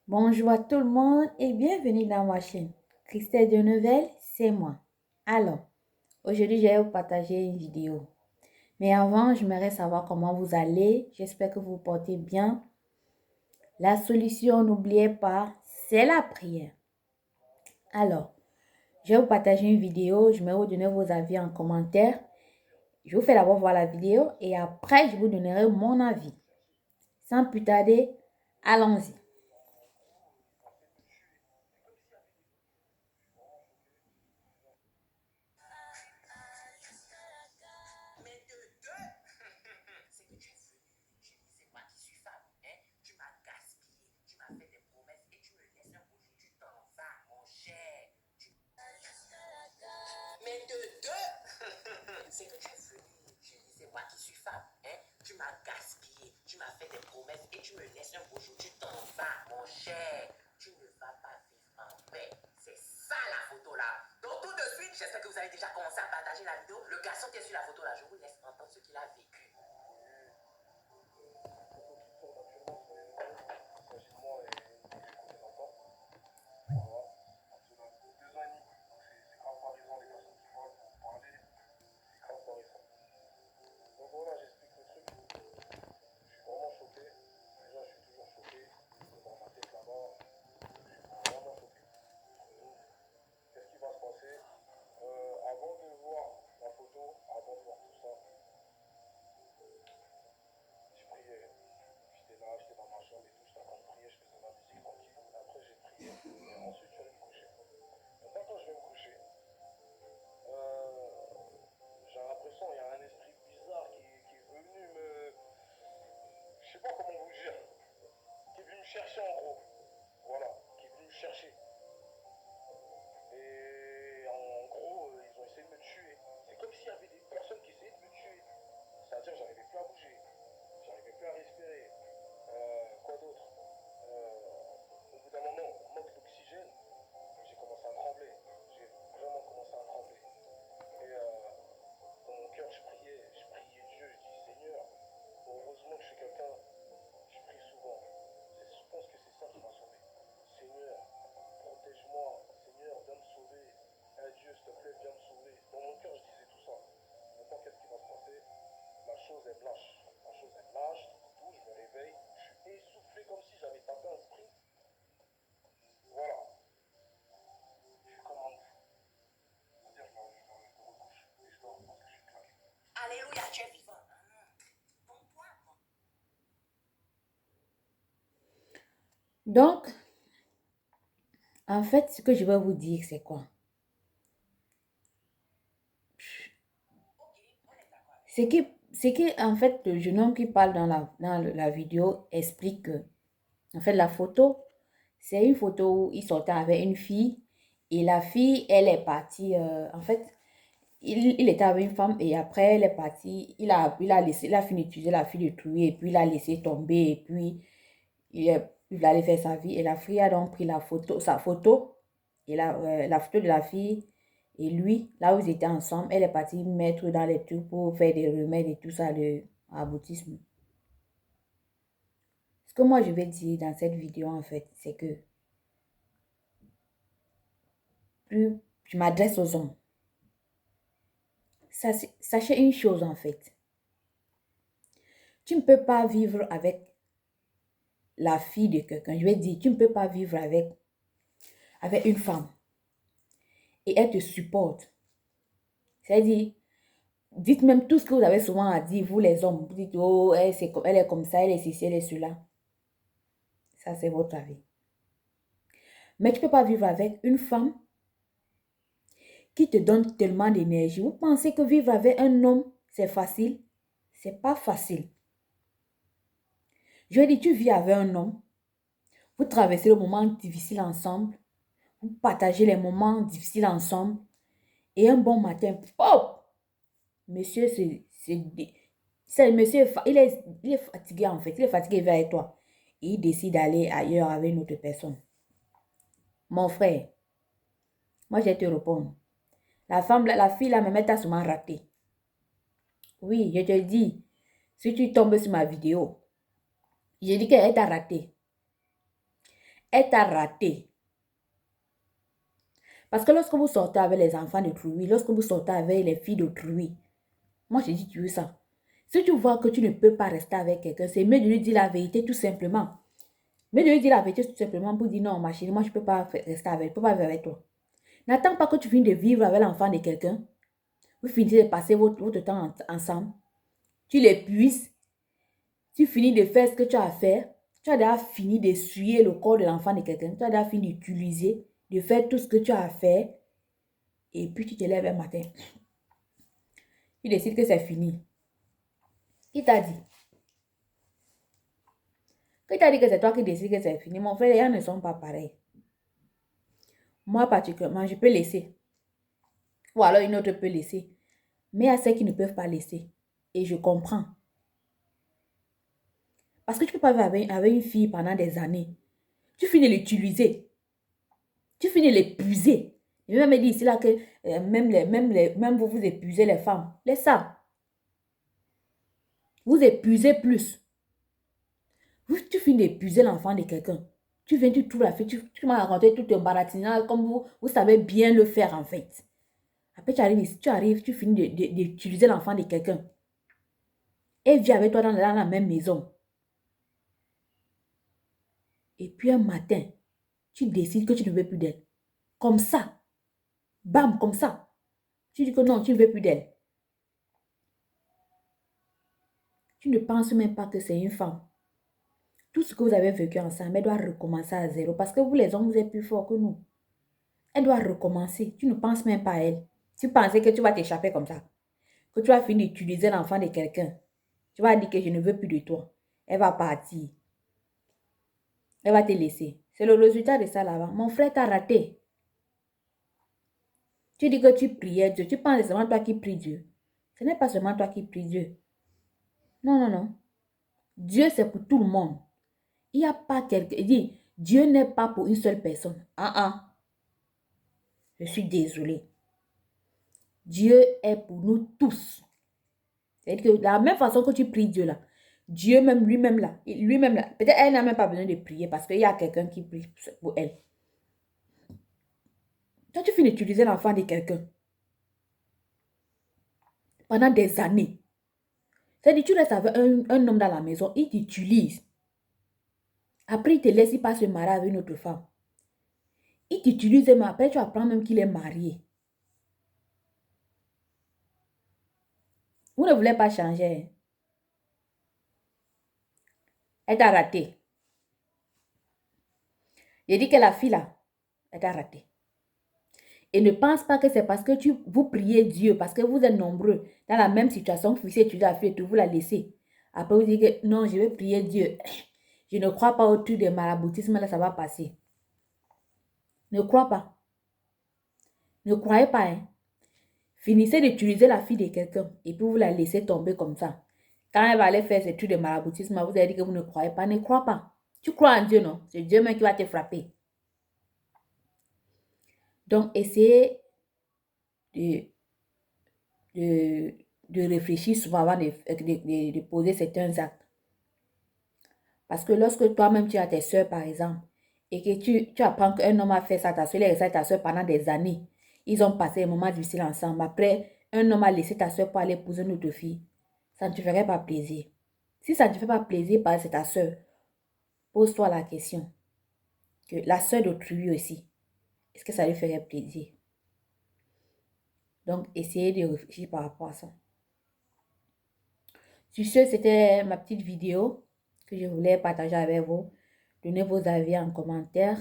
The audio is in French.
Bonjour à tout le monde et bienvenue dans ma chaîne. Christelle de Nouvelle, c'est moi. Alors, aujourd'hui, je vais vous partager une vidéo. Mais avant, j'aimerais savoir comment vous allez. J'espère que vous vous portez bien. La solution, n'oubliez pas, c'est la prière. Alors, je vais vous partager une vidéo. Je vais vous donner vos avis en commentaire. Je vous fais d'abord voir la vidéo et après, je vous donnerai mon avis. Sans plus tarder, allons-y. Mais de deux, c'est que tu es venu. J'ai dit, c'est moi qui suis femme. Hein? Tu m'as gaspillé, tu m'as fait des promesses et tu me laisses un beau jour. Tu t'en vas, mon cher. Tu ne vas pas vivre en paix. C'est ça la photo là. Donc tout de suite, j'espère que vous avez déjà commencé à partager la vidéo. Le garçon qui est sur la photo là, je vous laisse entendre ce qu'il a vécu. Chercher en gros, voilà, qui est venu me chercher. Et en gros, ils ont essayé de me tuer. C'est comme s'il y avait des personnes qui essayaient de me tuer. C'est-à-dire, j'arrivais plus à bouger, j'arrivais plus à respirer. Quoi d'autre Au bout d'un moment, manque d'oxygène, j'ai commencé à trembler. J'ai vraiment commencé à trembler. Et dans mon cœur, je priais Dieu, je dis Seigneur, heureusement que je suis quelqu'un, je prie souvent. Je pense que c'est ça qui m'a sauvé. Seigneur, protège-moi. Seigneur, viens me sauver. Dieu, s'il te plaît, viens me sauver. Dans mon cœur, je disais tout ça. Maintenant, qu'est-ce qui va se passer? La chose, elle me lâche. La chose, elle me lâche. Tout, je me réveille. Je suis essoufflé comme si j'avais tapé un sprint. Voilà. Je suis comme un ouf. C'est-à-dire, je me recouche et je dors parce que je suis claqué. Alléluia, tu es vivant. Pourquoi? Donc, en fait, ce que je vais vous dire, c'est quoi? En fait, le jeune homme qui parle dans la vidéo explique que, en fait, la photo, c'est une photo où il sortait avec une fille et la fille, elle est partie, en fait, il était avec une femme et après, elle est partie, il a fini d'utiliser la fille de trouver et puis il a laissé tomber et puis il allait faire sa vie et la fille a donc pris sa photo et la photo de la fille et lui, là où ils étaient ensemble, elle est partie mettre dans les trucs pour faire des remèdes et tout ça, le aboutisme. Ce que moi je vais dire dans cette vidéo en fait, c'est que plus je m'adresse aux hommes. Sachez une chose en fait. Tu ne peux pas vivre avec la fille de quelqu'un. Je vais dire, tu ne peux pas vivre avec une femme et elle te supporte. C'est-à-dire, dites même tout ce que vous avez souvent à dire, vous les hommes. Vous dites, oh, elle est comme ça, elle est ceci, elle est cela. Ça, c'est votre avis. Mais tu ne peux pas vivre avec une femme qui te donne tellement d'énergie. Vous pensez que vivre avec un homme, c'est facile? C'est pas facile. Je dis, tu vis avec un homme, vous traversez le moment difficile ensemble, vous partagez les moments difficiles ensemble, et un bon matin, pop! Monsieur, monsieur, il est fatigué en fait, il est fatigué avec toi. Et il décide d'aller ailleurs avec une autre personne. Mon frère, moi je vais te répondre. La fille là, me t'a souvent raté. Oui, je te dis, si tu tombes sur ma vidéo, je dis qu'elle t'a raté. Elle t'a raté. Parce que lorsque vous sortez avec les enfants d'autrui, lorsque vous sortez avec les filles d'autrui, moi je dis tu veux ça. Si tu vois que tu ne peux pas rester avec quelqu'un, c'est mieux de lui dire la vérité tout simplement. Mais de lui dire la vérité tout simplement pour dire non, ma chérie, moi je ne peux pas rester avec, je peux pas vivre avec toi. N'attends pas que tu finisses de vivre avec l'enfant de quelqu'un. Vous finissez de passer votre temps ensemble. Tu l'épuises. Tu finis de faire ce que tu as à faire. Tu as déjà fini d'essuyer le corps de l'enfant de quelqu'un. Tu as déjà fini d'utiliser, de faire tout ce que tu as à faire. Et puis tu te lèves un matin. Tu décides que c'est fini. Qui t'a dit? Qui t'a dit que c'est toi qui décides que c'est fini? Mon frère, les gens ne sont pas pareils. Moi, particulièrement, je peux laisser. Ou alors une autre peut laisser. Mais il y a ceux qui ne peuvent pas laisser. Et je comprends. Parce que tu ne peux pas vivre avec une fille pendant des années. Tu finis de l'utiliser. Tu finis de l'épuiser. Je vais même dire ici là que même vous épuisez les femmes. Laisse ça. Vous épuisez plus. Tu finis d'épuiser l'enfant de quelqu'un. Tu viens, tu trouves la fille, tu m'as raconté tout un baratinage comme vous savez bien le faire en fait. Après, tu arrives ici, tu finis d'utiliser l'enfant de quelqu'un. Elle vit avec toi dans la même maison. Et puis un matin, tu décides que tu ne veux plus d'elle. Comme ça. Bam, comme ça. Tu dis que non, tu ne veux plus d'elle. Tu ne penses même pas que c'est une femme. Tout ce que vous avez vécu ensemble, elle doit recommencer à zéro. Parce que vous, les hommes, vous êtes plus forts que nous. Elle doit recommencer. Tu ne penses même pas à elle. Tu pensais que tu vas t'échapper comme ça. Que tu vas finir d'utiliser l'enfant de quelqu'un. Tu vas dire que je ne veux plus de toi. Elle va partir. Elle va te laisser. C'est le résultat de ça là-bas. Mon frère t'a raté. Tu dis que tu priais Dieu. Tu penses que c'est seulement toi qui pries Dieu. Ce n'est pas seulement toi qui pries Dieu. Non, non, non. Dieu, c'est pour tout le monde. Il n'y a pas quelqu'un. Il dit, Dieu n'est pas pour une seule personne. Je suis désolée. Dieu est pour nous tous. C'est-à-dire que de la même façon que tu pries Dieu là, Dieu même lui-même là, peut-être elle n'a même pas besoin de prier parce qu'il y a quelqu'un qui prie pour elle. Toi, tu finis d'utiliser l'enfant de quelqu'un pendant des années. C'est-à-dire tu restes avec un homme dans la maison, il t'utilise. Après, il te laisse, il passe se marier avec une autre femme. Il t'utilise, mais après, tu apprends même qu'il est marié. Vous ne voulez pas changer. Elle t'a raté. J'ai dit que la fille là, elle t'a raté. Et ne pense pas que c'est parce que vous priez Dieu, parce que vous êtes nombreux dans la même situation que vous étudiez la fille et tout, vous la laissez. Après, vous dites que non, je vais prier Dieu. Je ne crois pas au truc de maraboutisme, là, ça va passer. Ne crois pas. Ne croyez pas, hein. Finissez d'utiliser la fille de quelqu'un et puis vous la laissez tomber comme ça. Quand elle va aller faire ce truc de maraboutisme, vous allez dire que vous ne croyez pas. Ne crois pas. Tu crois en Dieu, non? C'est Dieu même qui va te frapper. Donc, essayez de, de réfléchir souvent avant de poser certains actes. Parce que lorsque toi-même tu as tes soeurs, par exemple, et que tu apprends qu'un homme a fait ça à ta soeur, il a laissé à ta soeur pendant des années, ils ont passé un moment difficile ensemble. Après, un homme a laissé ta soeur pour aller épouser une autre fille. Ça ne te ferait pas plaisir. Si ça ne te fait pas plaisir, parce que c'est ta soeur, pose-toi la question. Que la soeur d'autrui aussi, est-ce que ça lui ferait plaisir? Donc, essayez de réfléchir par rapport à ça. Sur ce, c'était ma petite vidéo que je voulais partager avec vous. Donnez vos avis en commentaire.